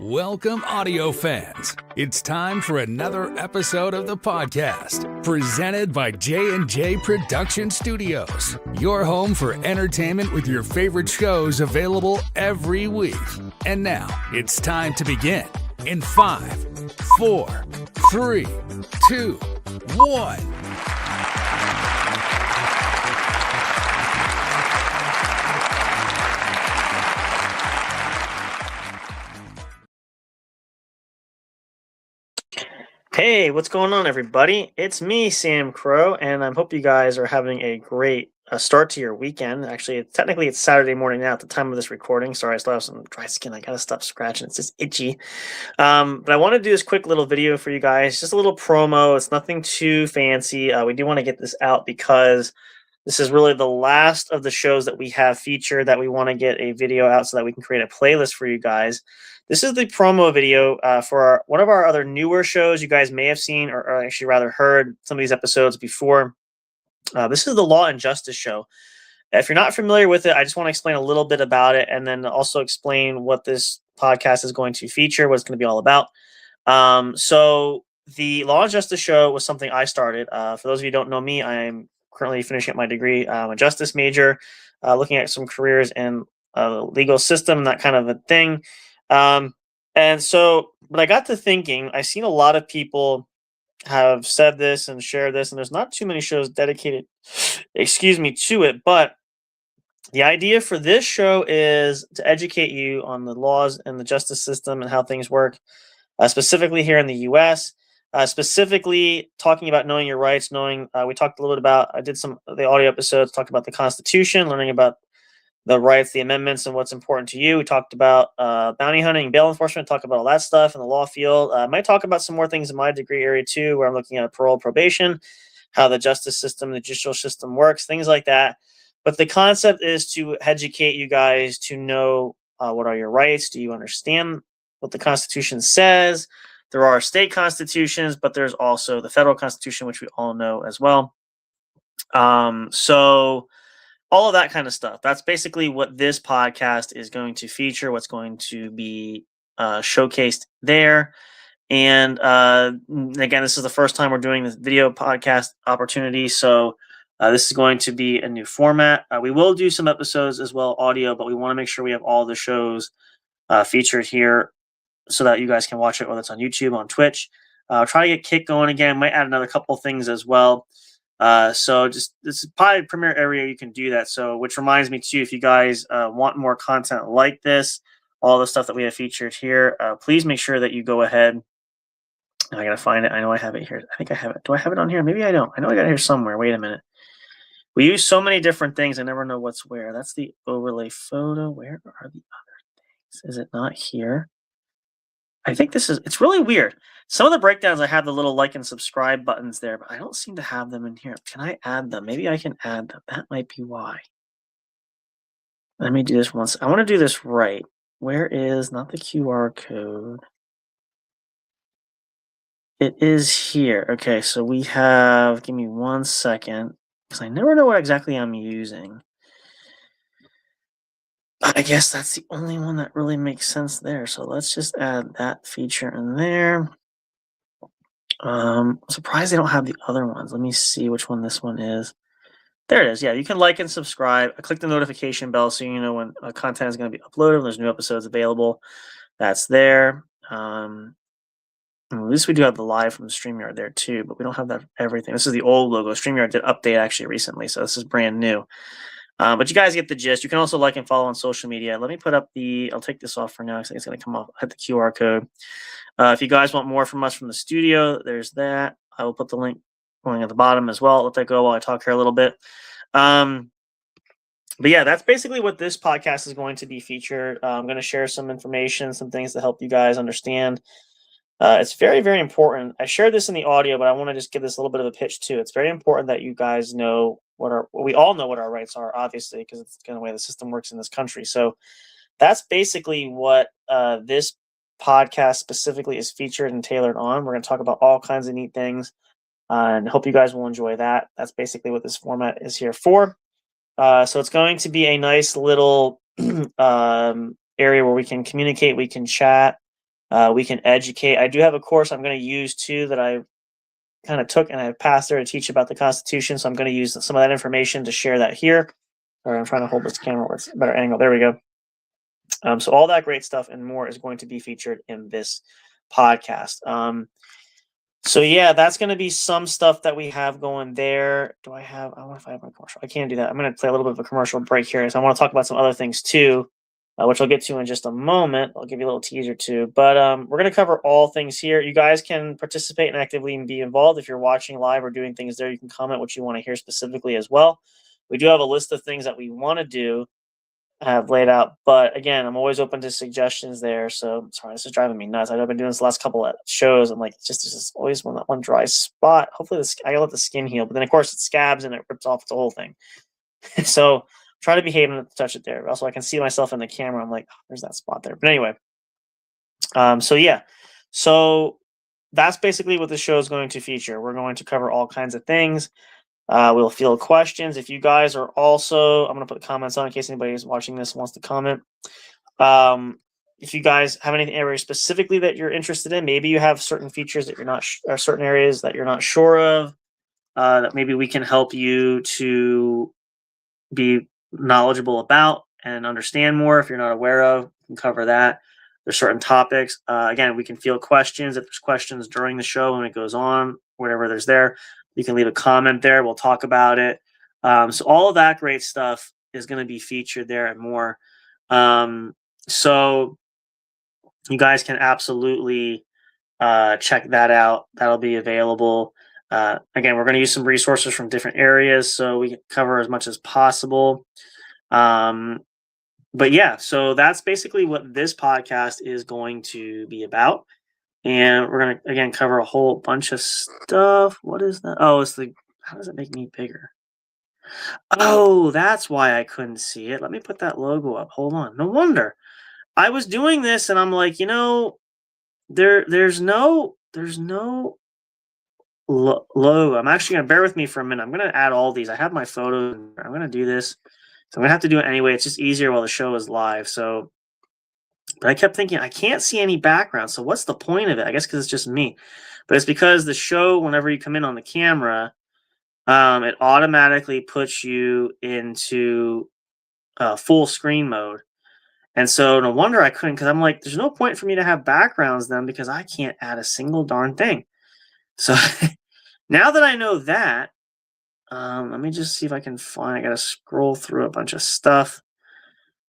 Welcome, audio fans. It's time for another episode of the podcast, presented by J&J Production Studios, your home for entertainment with your favorite shows available every week. And now, it's time to begin in 5, 4, 3, 2, 1. Hey, what's going on, everybody? It's me, Samcro, and I hope you guys are having a great start to your weekend. Actually, technically, it's Saturday morning now at the time of this recording. Sorry, I still have some dry skin. I gotta stop scratching. It's just itchy. But I want to do this quick little video for you guys. Just a little promo. It's nothing too fancy. We do want to get this out because this is really the last of the shows that we have featured that we want to get a video out so that we can create a playlist for you guys. This is the promo video for one of our other newer shows you guys may have seen or actually rather heard some of these episodes before. This is the Law and Justice show. If you're not familiar with it, I just want to explain a little bit about it and then also explain what this podcast is going to feature, what it's going to be all about. So the Law and Justice show was something I started. For those of you who don't know me, I'm currently finishing up my degree. I'm a justice major, looking at some careers in the legal system, that kind of a thing. And so, but I got to thinking, I've seen a lot of people have said this and shared this, and there's not too many shows dedicated, to it. But the idea for this show is to educate you on the laws and the justice system and how things work, specifically here in the U.S., specifically talking about knowing your rights, we talked a little bit about, I did some of the audio episodes, talked about the Constitution, learning about the rights, the amendments, and what's important to you. We talked about bounty hunting, bail enforcement, talk about all that stuff in the law field. I might talk about some more things in my degree area too, where I'm looking at parole, probation, how the justice system, the judicial system works, things like that. But the concept is to educate you guys to know what are your rights. Do you understand what the Constitution says? There are state constitutions, but there's also the federal Constitution, which we all know as well. So all of that kind of stuff. That's basically what this podcast is going to feature, what's going to be showcased there. And again, this is the first time we're doing this video podcast opportunity. So this is going to be a new format. We will do some episodes as well, audio, but we want to make sure we have all the shows featured here so that you guys can watch it, whether it's on YouTube, on Twitch. Try to get Kick going again. Might add another couple things as well. So just this is probably the premier area you can do that. So, which reminds me too, if you guys want more content like this, all the stuff that we have featured here, please make sure that you go ahead. I gotta find it. I know I have it here. I think I have it. Do I have it on here? Maybe I don't. I know I got it here somewhere. Wait a minute. We use so many different things. I never know what's where. That's the overlay photo. Where are the other things? Is it not here? I think it's really weird. Some of the breakdowns, I have the little like and subscribe buttons there, but I don't seem to have them in here. Can I add them? Maybe I can add them. That might be why. Let me do this once. I want to do this right. Where is, not the QR code. It is here. Okay, so we have, give me 1 second, because I never know what exactly I'm using. I guess that's the only one that really makes sense there. So let's just add that feature in there. I'm surprised they don't have the other ones. Let me see which one this one is. There it is. Yeah, you can like and subscribe. Click the notification bell so you know when content is going to be uploaded, when there's new episodes available. That's there. At least we do have the live from StreamYard there too, but we don't have that everything. This is the old logo. StreamYard did update actually recently, so this is brand new. But you guys get the gist. You can also like and follow on social media. Let me put up I'll take this off for now because it's going to come off. Hit the QR code. If you guys want more from us from the studio, there's that. I will put the link going at the bottom as well. I'll let that go while I talk here a little bit. But yeah, that's basically what this podcast is going to be featured. I'm going to share some information, some things to help you guys understand. It's very, very important. I shared this in the audio, but I want to just give this a little bit of a pitch too. It's very important that you guys know we all know what our rights are, obviously, because it's kind of the way the system works in this country. So that's basically what this podcast specifically is featured and tailored on. We're going to talk about all kinds of neat things and hope you guys will enjoy that. That's basically what this format is here for. So it's going to be a nice little area where we can communicate, we can chat, We can educate. I do have a course I'm going to use too that I kind of took and I passed there to teach about the Constitution. So I'm going to use some of that information to share that here. Or I'm trying to hold this camera where it's a better angle. There we go. So all that great stuff and more is going to be featured in this podcast. So yeah, that's going to be some stuff that we have going there. I wonder if I have my commercial. I can't do that. I'm going to play a little bit of a commercial break here. So I want to talk about some other things too, which I'll get to in just a moment. I'll give you a little teaser too. But we're going to cover all things here. You guys can participate and actively be involved. If you're watching live or doing things there, you can comment what you want to hear specifically as well. We do have a list of things that we want to do, have laid out. But again, I'm always open to suggestions there. So sorry, this is driving me nuts. I've been doing this the last couple of shows. I'm like, it's just always one dry spot. Hopefully I gotta let the skin heal. But then of course it scabs and it rips off the whole thing. So try to behave and touch it there. Also, I can see myself in the camera. I'm like, oh, there's that spot there. But anyway, so yeah. So that's basically what the show is going to feature. We're going to cover all kinds of things. We'll field questions. If you guys are also, I'm going to put comments on in case anybody is watching this and wants to comment. If you guys have anything areas specifically that you're interested in, maybe you have certain features that you're not, or certain areas that you're not sure of, that maybe we can help you to be knowledgeable about and understand more. If you're not aware of, we can cover that. There's certain topics. Again, we can field questions. If there's questions during the show when it goes on, whatever there's there, you can leave a comment there. We'll talk about it. So all of that great stuff is going to be featured there and more. So you guys can absolutely check that out. That'll be available. Again, we're going to use some resources from different areas so we can cover as much as possible. But yeah, so that's basically what this podcast is going to be about. And we're going to, again, cover a whole bunch of stuff. What is that? Oh, how does it make me bigger? Oh, that's why I couldn't see it. Let me put that logo up. Hold on. No wonder. I was doing this and I'm like, there's no logo. I'm actually going to bear with me for a minute. I'm going to add all these. I have my photos. I'm going to do this. So I'm going to have to do it anyway. It's just easier while the show is live. So, but I kept thinking, I can't see any background. So what's the point of it? I guess because it's just me. But it's because the show, whenever you come in on the camera, it automatically puts you into full screen mode. And so no wonder I couldn't, because I'm like, there's no point for me to have backgrounds then because I can't add a single darn thing. So now that I know that, let me just see if I can find, I got to scroll through a bunch of stuff.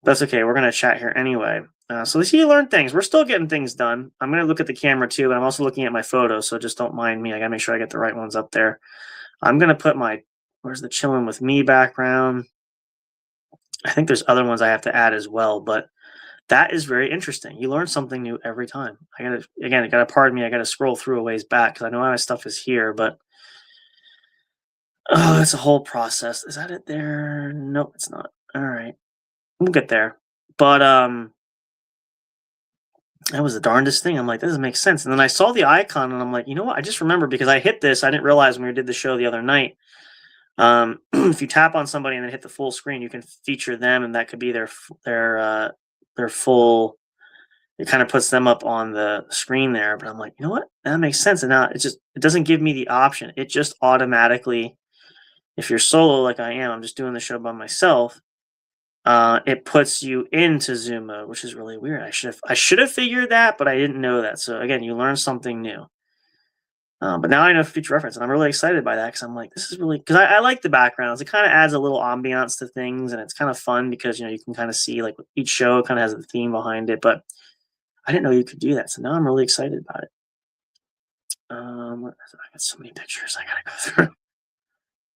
That's okay. We're going to chat here anyway. So let's see, you learn things. We're still getting things done. I'm going to look at the camera too, but I'm also looking at my photos. So just don't mind me. I got to make sure I get the right ones up there. I'm going to put where's the chilling with me background? I think there's other ones I have to add as well, but that is very interesting. You learn something new every time. You got to pardon me. I got to scroll through a ways back because I know my stuff is here, but oh, it's a whole process. Is that it there? Nope, it's not. All right. We'll get there. But that was the darndest thing. I'm like, that doesn't make sense. And then I saw the icon and I'm like, you know what? I just remember because I hit this. I didn't realize when we did the show the other night. If you tap on somebody and then hit the full screen, you can feature them, and that could be their full. It kind of puts them up on the screen there. But I'm like, you know what? That makes sense. And now it doesn't give me the option. It just automatically, if you're solo like I am, I'm just doing the show by myself. It puts you into Zoom mode, which is really weird. I should have figured that, but I didn't know that. So again, you learn something new. But now I know future reference, and I'm really excited by that because I'm like, this is really because I like the backgrounds. It kind of adds a little ambiance to things, and it's kind of fun because you can kind of see like each show kind of has a theme behind it. But I didn't know you could do that, so now I'm really excited about it. I got so many pictures I gotta go through.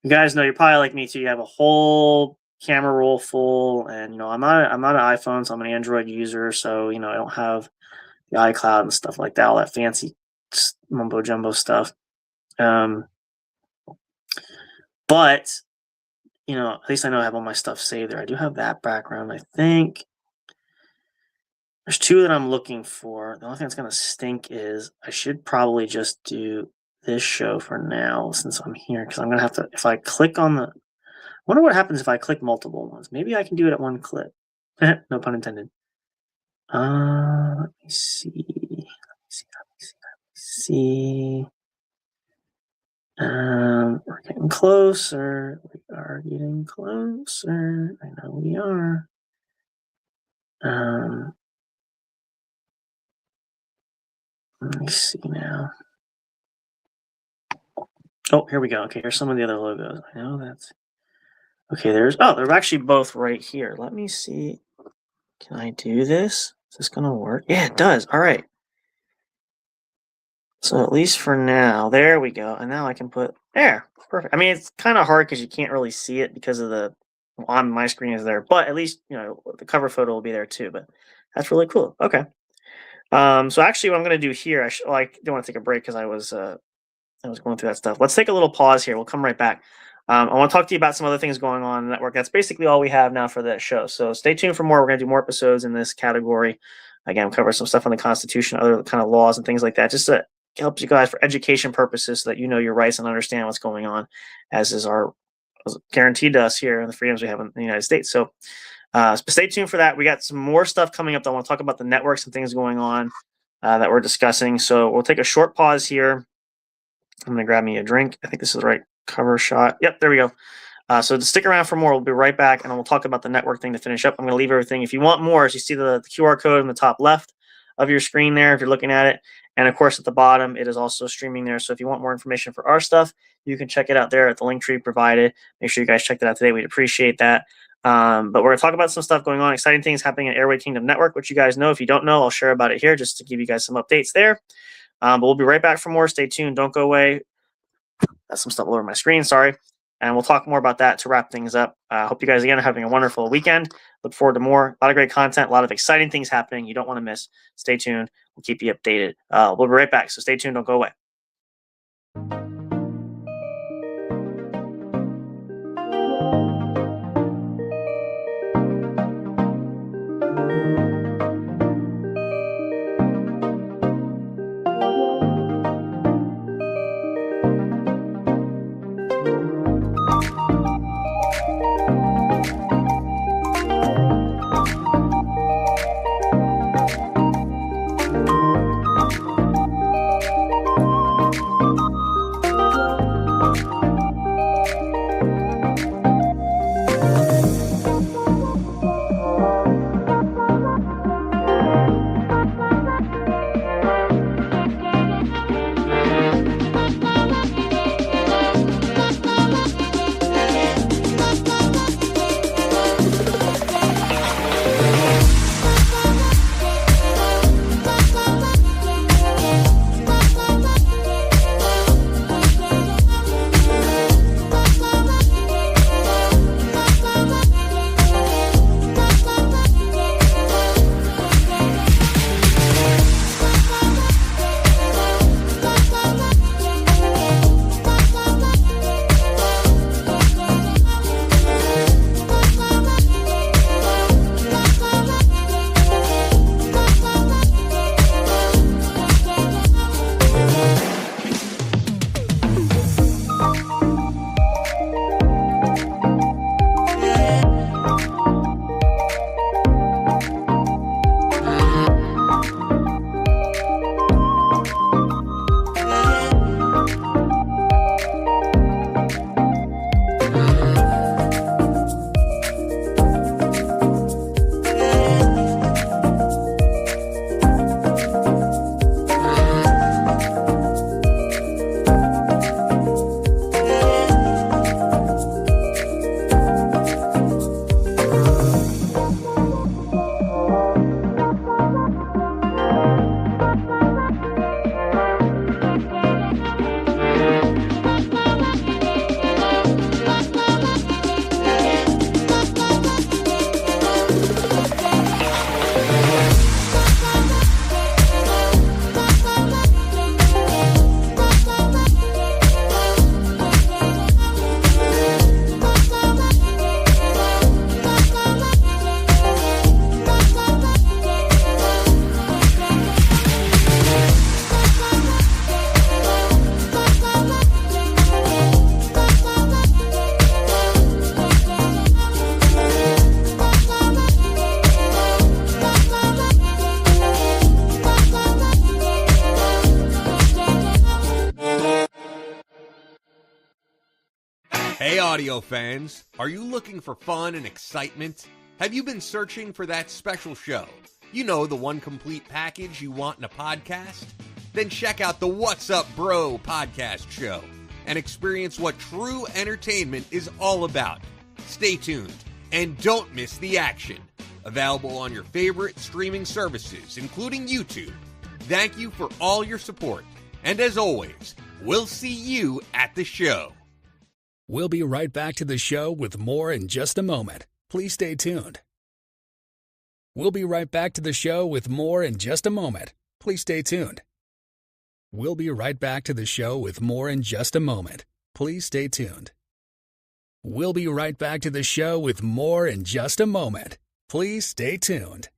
You guys know you're probably like me too. You have a whole camera roll full, and I'm not an iPhone, so I'm an Android user, so I don't have the iCloud and stuff like that, all that fancy mumbo jumbo stuff. But at least I know I have all my stuff saved there. I do have that background. I think there's two that I'm looking for. The only thing that's gonna stink is I should probably just do this show for now since I'm here, because I'm gonna have to, if I click on I wonder what happens if I click multiple ones. Maybe I can do it at one click. No pun intended. Let me see. see. We're getting closer. We are getting closer. I know we are. Let me see now. Oh, here we go. Okay, here's some of the other logos. I know that's okay. They're actually both right here. Let me see. Can I do this? Is this gonna work? Yeah, it does. All right. So at least for now, there we go. And now I can put there. Perfect. I mean, it's kind of hard because you can't really see it because of on my screen is there, but at least the cover photo will be there too. But that's really cool. Okay. So actually, what I'm gonna do here, I don't want to take a break because I was going through that stuff. Let's take a little pause here. We'll come right back. I want to talk to you about some other things going on in the network. That's basically all we have now for that show. So stay tuned for more. We're going to do more episodes in this category. Again, cover some stuff on the Constitution, other kind of laws and things like that. Just to help you guys for education purposes so that you know your rights and understand what's going on, as guaranteed to us here and the freedoms we have in the United States. So stay tuned for that. We got some more stuff coming up. I want to talk about the networks and things going on that we're discussing. So we'll take a short pause here. I'm going to grab me a drink. I think this is the right cover shot. Yep, there we go. So to stick around for more, we'll be right back, and we'll talk about the network thing to finish up. I'm going to leave everything. If you want more, as you see the QR code in the top left of your screen there, if you're looking at it. And, of course, at the bottom, it is also streaming there. So if you want more information for our stuff, you can check it out there at the link tree provided. Make sure you guys check that out today. We'd appreciate that. But we're going to talk about some stuff going on, exciting things happening at Airway Kingdom Network, which you guys know. If you don't know, I'll share about it here just to give you guys some updates there. But we'll be right back for more. Stay tuned. Don't go away. That's some stuff all over my screen. Sorry. And we'll talk more about that to wrap things up. Hope you guys, again, are having a wonderful weekend. Look forward to more. A lot of great content, a lot of exciting things happening you don't want to miss. Stay tuned. We'll keep you updated. We'll be right back. So stay tuned. Don't go away. Hey audio fans, are you looking for fun and excitement? Have you been searching for that special show? You know, the one complete package you want in a podcast? Then check out the What's Up Bro podcast show and experience what true entertainment is all about. Stay tuned and don't miss the action. Available on your favorite streaming services, including YouTube. Thank you for all your support. And as always, we'll see you at the show. We'll be right back to the show with more in just a moment. Please stay tuned. We'll be right back to the show with more in just a moment. Please stay tuned. We'll be right back to the show with more in just a moment. Please stay tuned. We'll be right back to the show with more in just a moment. Please stay tuned.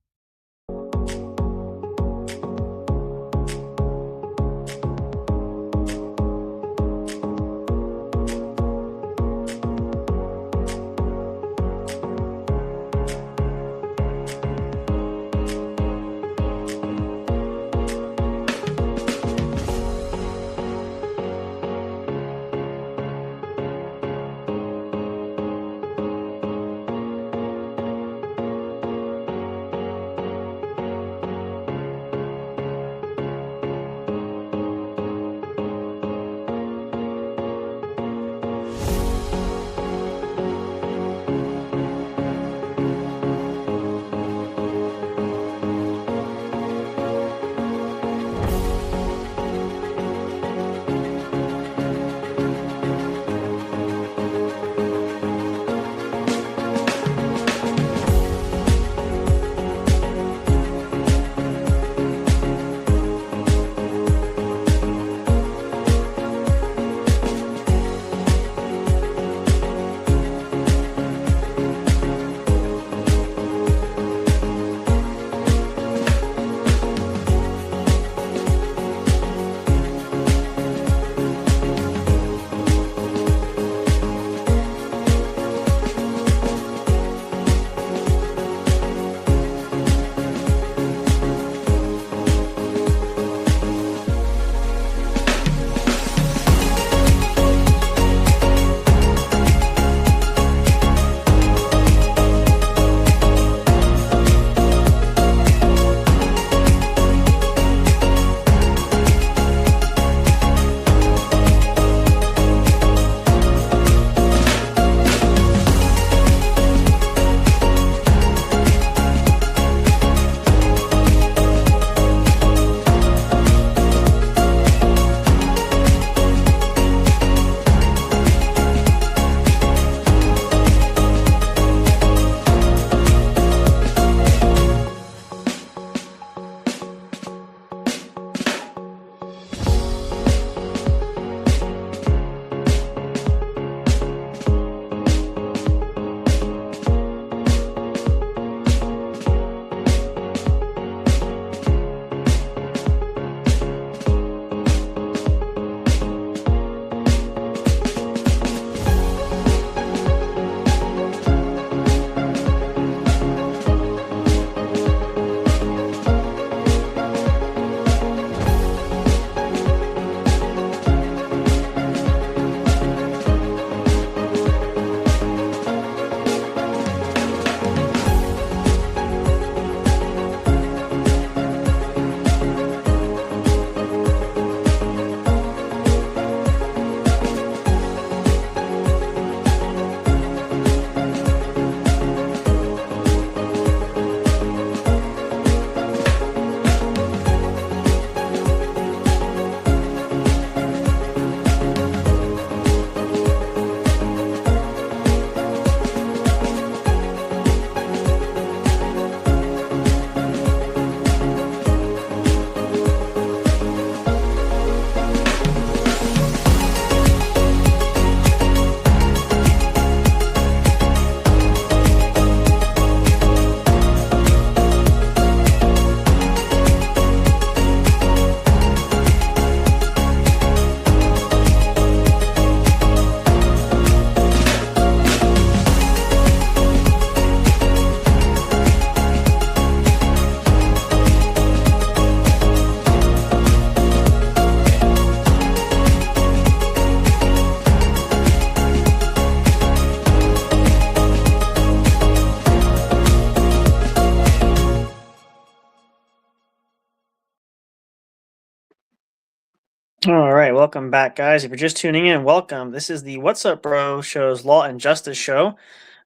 All right, welcome back, guys. If you're just tuning in, welcome. This is the What's Up Bro Show's Law and Justice Show.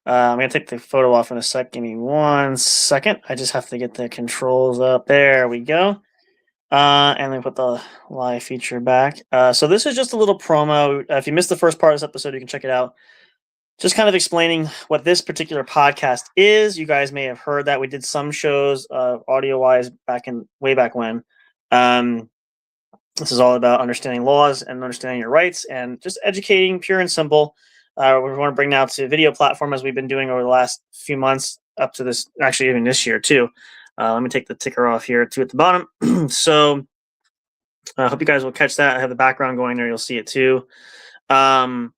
I'm going to take the photo off in a sec. Give me 1 second. I just have to get the controls up. There we go. And then put the live feature back. So this is just a little promo. If you missed the first part of this episode, you can check it out. Just kind of explaining what this particular podcast is. You guys may have heard that we did some shows audio-wise way back when. This is all about understanding laws and understanding your rights and just educating, pure and simple. We want to bring now to video platform as we've been doing over the last few months up to this, actually even this year too. Let me take the ticker off here too at the bottom. So I hope you guys will catch that. I have the background going there. You'll see it too. But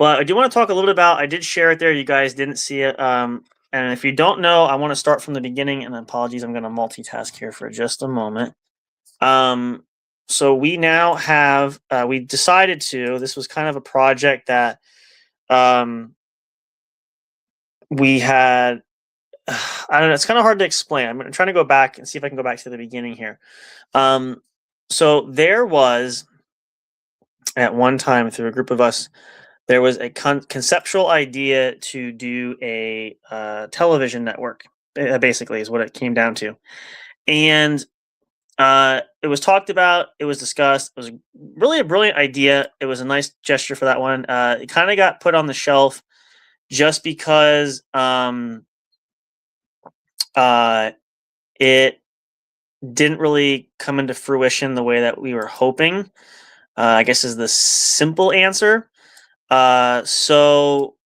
I do want to talk a little bit about, I did share it there. You guys didn't see it. And if you don't know, I want to start from the beginning, and apologies, I'm going to multitask here for just a moment. So we now have, we decided to, this was kind of a project that we had, I don't know, it's kind of hard to explain. I'm trying to go back and see if I can go back to the beginning here. So there was, at one time through a group of us, there was a conceptual idea to do a television network, basically is what it came down to. And it was talked about, it was discussed. It was really a brilliant idea. It was a nice gesture for that one. It kind of got put on the shelf just because it didn't really come into fruition the way that we were hoping, I guess is the simple answer. So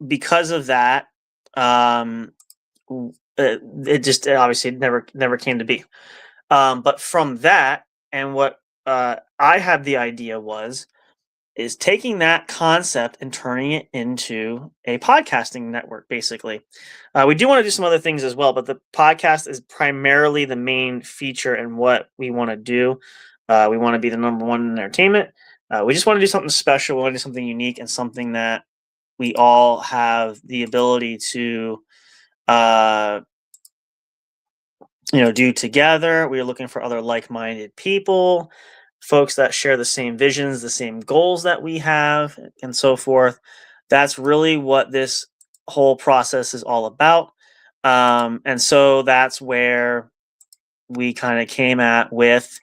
because of that, it just obviously never came to be. But from that, and what I had the idea is taking that concept and turning it into a podcasting network, basically. We do want to do some other things as well, but the podcast is primarily the main feature and what we want to do. We want to be the number one in entertainment. We just want to do something special. We want to do something unique and something that we all have the ability to do together. We are looking for other like-minded people, folks that share the same visions, the same goals that we have, and so forth. That's really what this whole process is all about. And so that's where we kind of came at with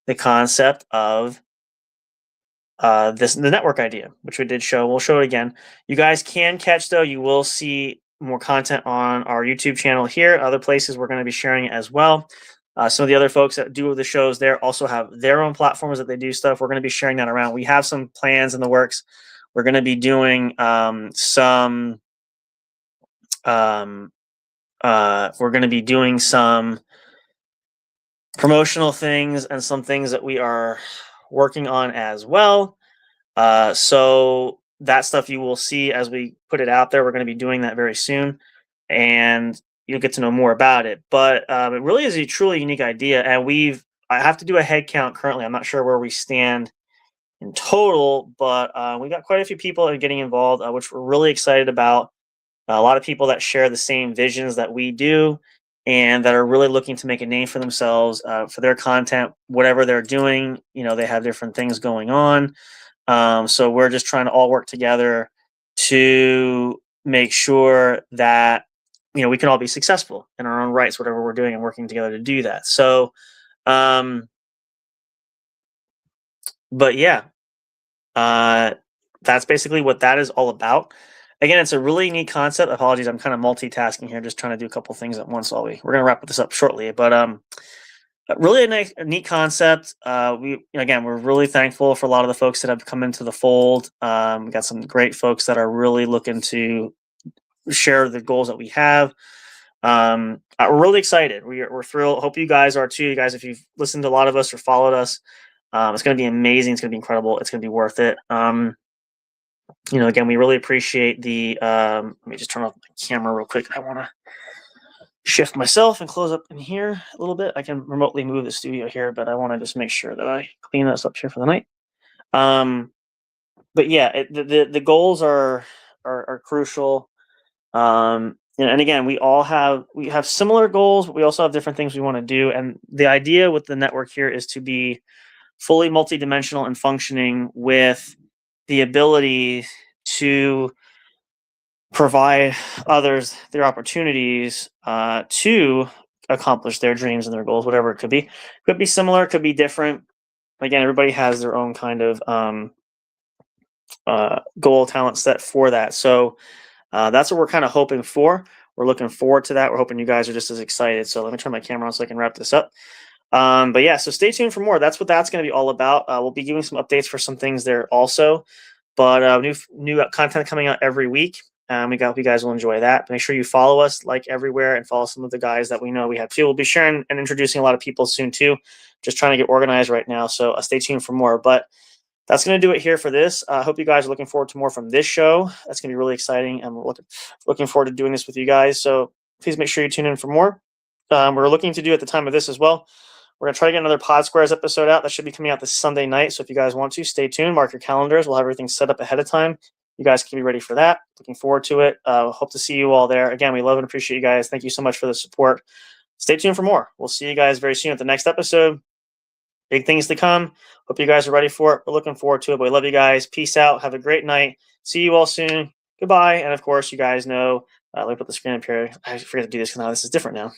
the concept of the network idea, which we did show. We'll show it again. You guys can catch, though. You will see more content on our YouTube channel here. Other places we're going to be sharing it as well. Some of the other folks that do the shows there also have their own platforms that they do stuff. We're going to be sharing that around. We have some plans in the works. We're going to be doing some promotional things and some things that we are working on as well. So that stuff you will see as we put it out there. We're going to be doing that very soon, and you'll get to know more about it. But it really is a truly unique idea, and I have to do a head count currently. I'm not sure where we stand in total, but we got quite a few people that are getting involved, which we're really excited about. A lot of people that share the same visions that we do, and that are really looking to make a name for themselves for their content, whatever they're doing. They have different things going on. So we're just trying to all work together to make sure that, we can all be successful in our own rights, whatever we're doing, and working together to do that. So, but yeah, that's basically what that is all about. Again, it's a really neat concept. Apologies, I'm kind of multitasking here, just trying to do a couple things at once. We're going to wrap this up shortly, but really a neat concept. We're really thankful for a lot of the folks that have come into the fold. We got some great folks that are really looking to share the goals that we have. We're really excited. We're thrilled. Hope you guys are too. You guys, if you've listened to a lot of us or followed us, it's going to be amazing. It's going to be incredible. It's going to be worth it. Again, we really appreciate the. Let me just turn off my camera real quick. I want to shift myself and close up in here a little bit. I can remotely move the studio here, but I want to just make sure that I clean this up here for the night. But yeah, the goals are crucial. And again, we have similar goals, but we also have different things we want to do. And the idea with the network here is to be fully multidimensional and functioning with the ability to provide others their opportunities to accomplish their dreams and their goals, whatever it could be. Could be similar, could be different. Again, everybody has their own kind of goal, talent set for that. So that's what we're kind of hoping for. We're looking forward to that. We're hoping you guys are just as excited. So let me turn my camera on so I can wrap this up. But yeah, so stay tuned for more. That's what that's going to be all about. We'll be giving some updates for some things there also, but new content coming out every week. We hope you guys will enjoy that. Make sure you follow us like everywhere and follow some of the guys that we know we have too. We'll be sharing and introducing a lot of people soon too. Just trying to get organized right now. So stay tuned for more. But that's going to do it here for this. I hope you guys are looking forward to more from this show. That's going to be really exciting. And we're looking forward to doing this with you guys. So please make sure you tune in for more. We're looking to do at the time of this as well. We're going to try to get another Pod Squares episode out. That should be coming out this Sunday night. So if you guys want to, stay tuned. Mark your calendars. We'll have everything set up ahead of time. You guys can be ready for that. Looking forward to it. Hope to see you all there. Again, we love and appreciate you guys. Thank you so much for the support. Stay tuned for more. We'll see you guys very soon at the next episode. Big things to come. Hope you guys are ready for it. We're looking forward to it. But we love you guys. Peace out. Have a great night. See you all soon. Goodbye. And of course, you guys know, let me put the screen up here. I forget to do this because now this is different now.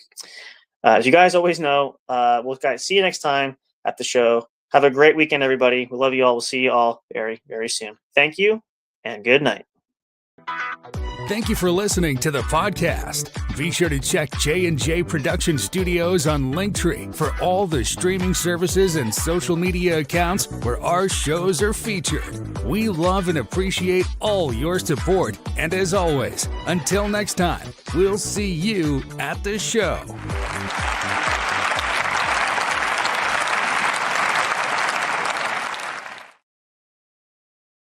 As you guys always know, we'll guys see you next time at the show. Have a great weekend, everybody. We love you all. We'll see you all very, very soon. Thank you and good night. Thank you for listening to the podcast. Be sure to check J&J Production Studios on Linktree for all the streaming services and social media accounts where our shows are featured. We love and appreciate all your support. And as always, until next time, we'll see you at the show.